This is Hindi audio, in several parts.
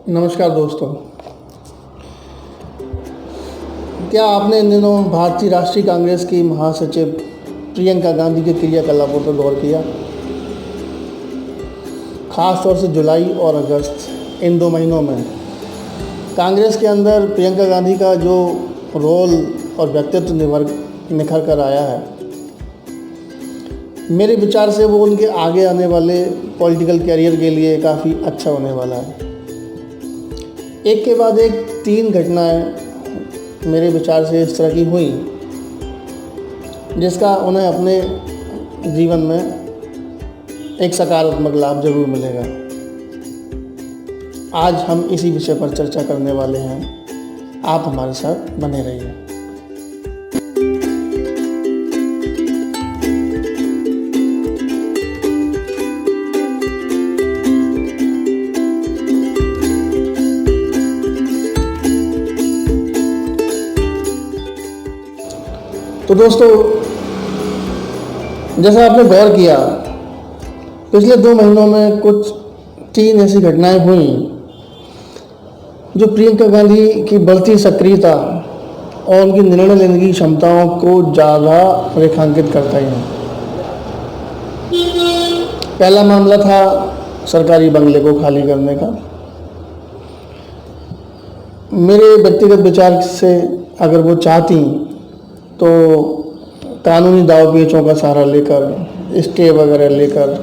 नमस्कार दोस्तों। क्या आपने इन दिनों भारतीय राष्ट्रीय कांग्रेस की महासचिव प्रियंका गांधी के क्रियाकलापों पर गौर किया? ख़ास तौर से जुलाई और अगस्त इन 2 महीनों में कांग्रेस के अंदर प्रियंका गांधी का जो रोल और व्यक्तित्व निखर कर आया है, मेरे विचार से वो उनके आगे आने वाले पॉलिटिकल कैरियर के लिए काफ़ी अच्छा होने वाला है। एक के बाद एक 3 घटनाएं मेरे विचार से इस तरह की हुई जिसका उन्हें अपने जीवन में एक सकारात्मक लाभ जरूर मिलेगा। आज हम इसी विषय पर चर्चा करने वाले हैं। आप हमारे साथ बने रहिए। तो दोस्तों, जैसा आपने गौर किया, पिछले 2 महीनों में कुछ 3 ऐसी घटनाएं हुई जो प्रियंका गांधी की बढ़ती सक्रियता और उनकी निर्णय लेने की क्षमताओं को ज़्यादा रेखांकित करता ही है। पहला मामला था सरकारी बंगले को खाली करने का। मेरे व्यक्तिगत विचार से अगर वो चाहती तो कानूनी दाव पेचों का सहारा लेकर, स्टे वगैरह लेकर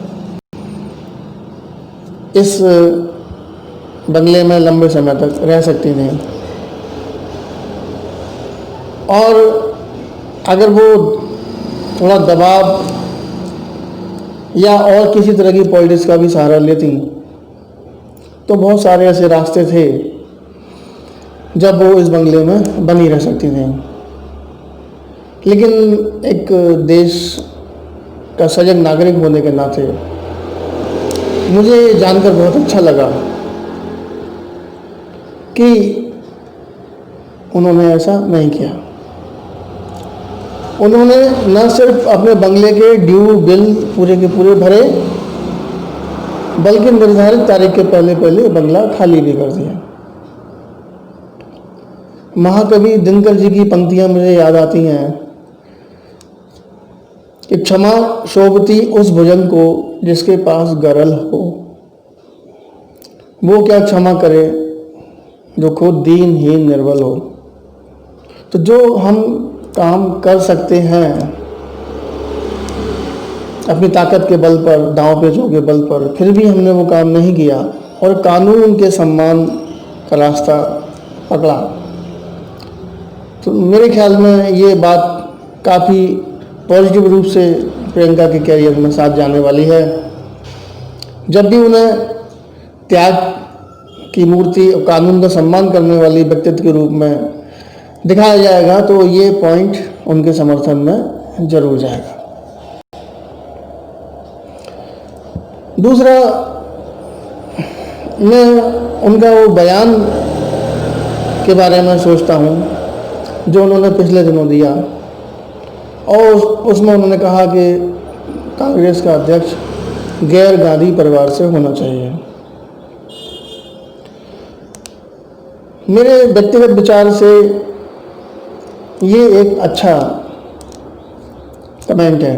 इस बंगले में लंबे समय तक रह सकती थी। और अगर वो थोड़ा दबाव या और किसी तरह की पॉलिटिक्स का भी सहारा लेती तो बहुत सारे ऐसे रास्ते थे जब वो इस बंगले में बनी रह सकती थी। लेकिन एक देश का सजग नागरिक होने के नाते मुझे जानकर बहुत अच्छा लगा कि उन्होंने ऐसा नहीं किया। उन्होंने न सिर्फ अपने बंगले के ड्यू बिल पूरे के पूरे भरे, बल्कि निर्धारित तारीख के पहले बंगला खाली भी कर दिया। महाकवि दिनकर जी की पंक्तियां मुझे याद आती हैं कि क्षमा शोभती उस भुजंग को जिसके पास गरल हो, वो क्या क्षमा करे जो खुद दीनहीन निर्बल हो। तो जो हम काम कर सकते हैं अपनी ताकत के बल पर, दांव पेचों के बल पर, फिर भी हमने वो काम नहीं किया और कानून के सम्मान का रास्ता पकड़ा, तो मेरे ख्याल में ये बात काफ़ी पॉजिटिव रूप से प्रियंका के कैरियर में साथ जाने वाली है। जब भी उन्हें त्याग की मूर्ति और कानून का सम्मान करने वाली व्यक्तित्व के रूप में दिखाया जाएगा तो ये पॉइंट उनके समर्थन में जरूर जाएगा। दूसरा, मैं उनका वो बयान के बारे में सोचता हूँ जो उन्होंने पिछले दिनों दिया, और उसमें उन्होंने कहा कि कांग्रेस का अध्यक्ष गैर गांधी परिवार से होना चाहिए। मेरे व्यक्तिगत विचार से ये एक अच्छा कमेंट है।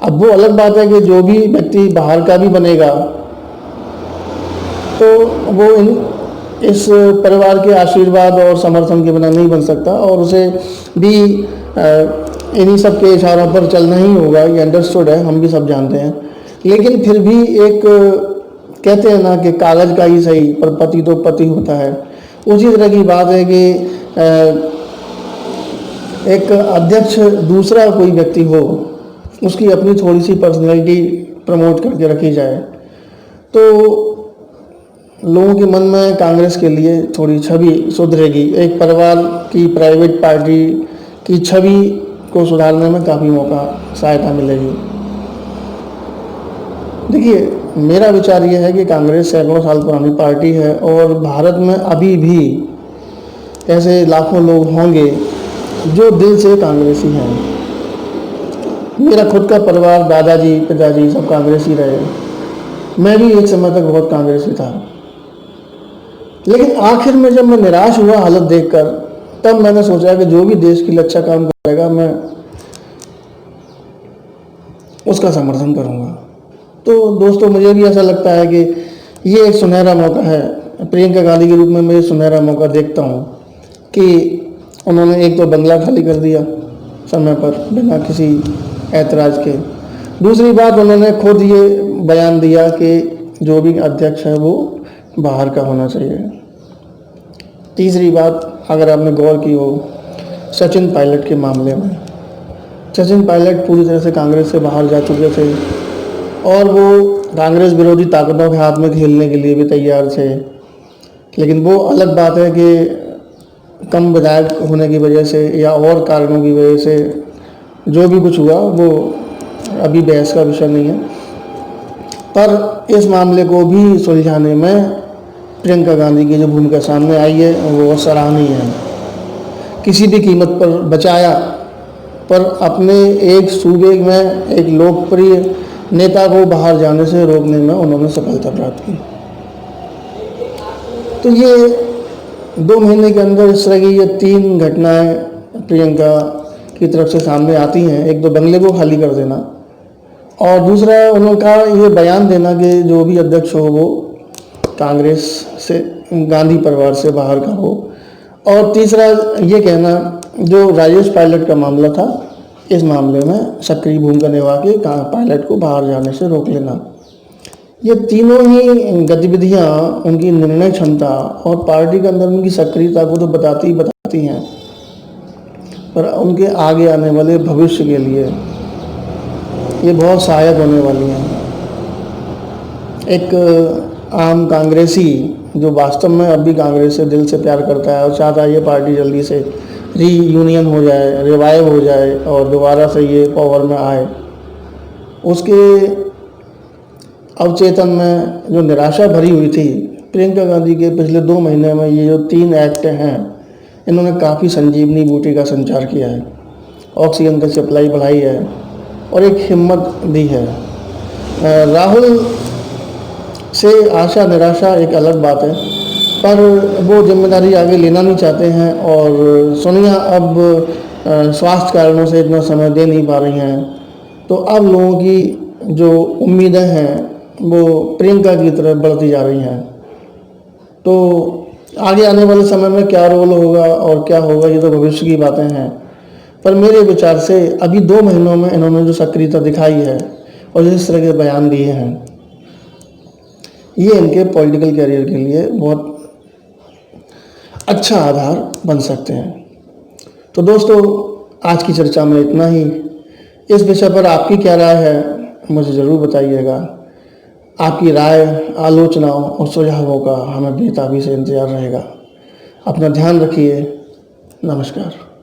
अब वो अलग बात है कि जो भी व्यक्ति बाहर का भी बनेगा तो वो इस परिवार के आशीर्वाद और समर्थन के बिना नहीं बन सकता, और उसे भी इन्हीं सब के इशारों पर चलना ही होगा। ये अंडरस्टूड है, हम भी सब जानते हैं। लेकिन फिर भी एक कहते हैं ना कि कागज का ही सही पर पति तो पति होता है। उसी तरह की बात है कि एक अध्यक्ष दूसरा कोई व्यक्ति हो, उसकी अपनी थोड़ी सी पर्सनैलिटी प्रमोट करके रखी जाए तो लोगों के मन में कांग्रेस के लिए थोड़ी छवि सुधरेगी। एक परिवार की, प्राइवेट पार्टी की छवि को सुधारने में काफ़ी मौका, सहायता मिलेगी। देखिए, मेरा विचार ये है कि कांग्रेस सैकड़ों साल पुरानी पार्टी है और भारत में अभी भी ऐसे लाखों लोग होंगे जो दिल से कांग्रेसी हैं। मेरा खुद का परिवार, दादाजी, पिताजी सब कांग्रेसी रहे। मैं भी एक समय तक बहुत कांग्रेसी था। लेकिन आखिर में जब मैं निराश हुआ हालत देखकर, तब मैंने सोचा कि जो भी देश के लिए अच्छा काम करेगा मैं उसका समर्थन करूंगा। तो दोस्तों, मुझे भी ऐसा लगता है कि ये एक सुनहरा मौका है, प्रियंका गांधी के रूप में मैं सुनहरा मौका देखता हूँ कि उन्होंने एक तो बंगला खाली कर दिया समय पर बिना किसी ऐतराज़ के। दूसरी बात, उन्होंने खुद ये बयान दिया कि जो भी अध्यक्ष है वो बाहर का होना चाहिए। तीसरी बात, अगर आपने गौर की हो सचिन पायलट के मामले में, सचिन पायलट पूरी तरह से कांग्रेस से बाहर जा चुके थे और वो कांग्रेस विरोधी ताकतों के हाथ में खेलने के लिए भी तैयार थे। लेकिन वो अलग बात है कि कम विधायक होने की वजह से या और कारणों की वजह से जो भी कुछ हुआ वो अभी बहस का विषय नहीं है। पर इस मामले को भी सुलझाने में प्रियंका गांधी की जो भूमिका सामने आई है वो सराहनीय है। किसी भी कीमत पर बचाया, पर अपने एक सूबे में एक लोकप्रिय नेता को बाहर जाने से रोकने में उन्होंने सफलता प्राप्त की। तो ये 2 महीने के अंदर इस तरह की ये 3 घटनाएं प्रियंका की तरफ से सामने आती हैं। एक तो बंगले को खाली कर देना, और दूसरा उनका ये बयान देना कि जो भी अध्यक्ष हो वो कांग्रेस से, गांधी परिवार से बाहर का हो, और तीसरा ये कहना जो राजेश पायलट का मामला था, इस मामले में सक्रिय भूमिका निभा के पायलट को बाहर जाने से रोक लेना। ये तीनों ही गतिविधियां उनकी निर्णय क्षमता और पार्टी के अंदर उनकी सक्रियता को तो बताती हैं, पर उनके आगे आने वाले भविष्य के लिए ये बहुत सहायक होने वाली हैं। एक आम कांग्रेसी जो वास्तव में अब भी कांग्रेस से दिल से प्यार करता है और चाहता है ये पार्टी जल्दी से रीयूनियन हो जाए, रिवाइव हो जाए और दोबारा से ये पावर में आए, उसके अवचेतन में जो निराशा भरी हुई थी, प्रियंका गांधी के पिछले 2 महीने में ये जो 3 एक्ट हैं, इन्होंने काफ़ी संजीवनी बूटी का संचार किया है, ऑक्सीजन की सप्लाई बढ़ाई है और एक हिम्मत दी है। राहुल से आशा निराशा एक अलग बात है, पर वो जिम्मेदारी आगे लेना नहीं चाहते हैं, और सोनिया अब स्वास्थ्य कारणों से इतना समय दे नहीं पा रही हैं। तो अब लोगों की जो उम्मीदें हैं वो प्रियंका की तरफ बढ़ती जा रही हैं। तो आगे आने वाले समय में क्या रोल होगा और क्या होगा ये तो भविष्य की बातें हैं, पर मेरे विचार से अभी 2 महीनों में इन्होंने जो सक्रियता दिखाई है और जिस तरह के बयान दिए हैं, ये इनके पॉलिटिकल कैरियर के लिए बहुत अच्छा आधार बन सकते हैं। तो दोस्तों, आज की चर्चा में इतना ही। इस विषय पर आपकी क्या राय है मुझे ज़रूर बताइएगा। आपकी राय, आलोचनाओं और सुझावों का हमें बेताबी से इंतज़ार रहेगा। अपना ध्यान रखिए। नमस्कार।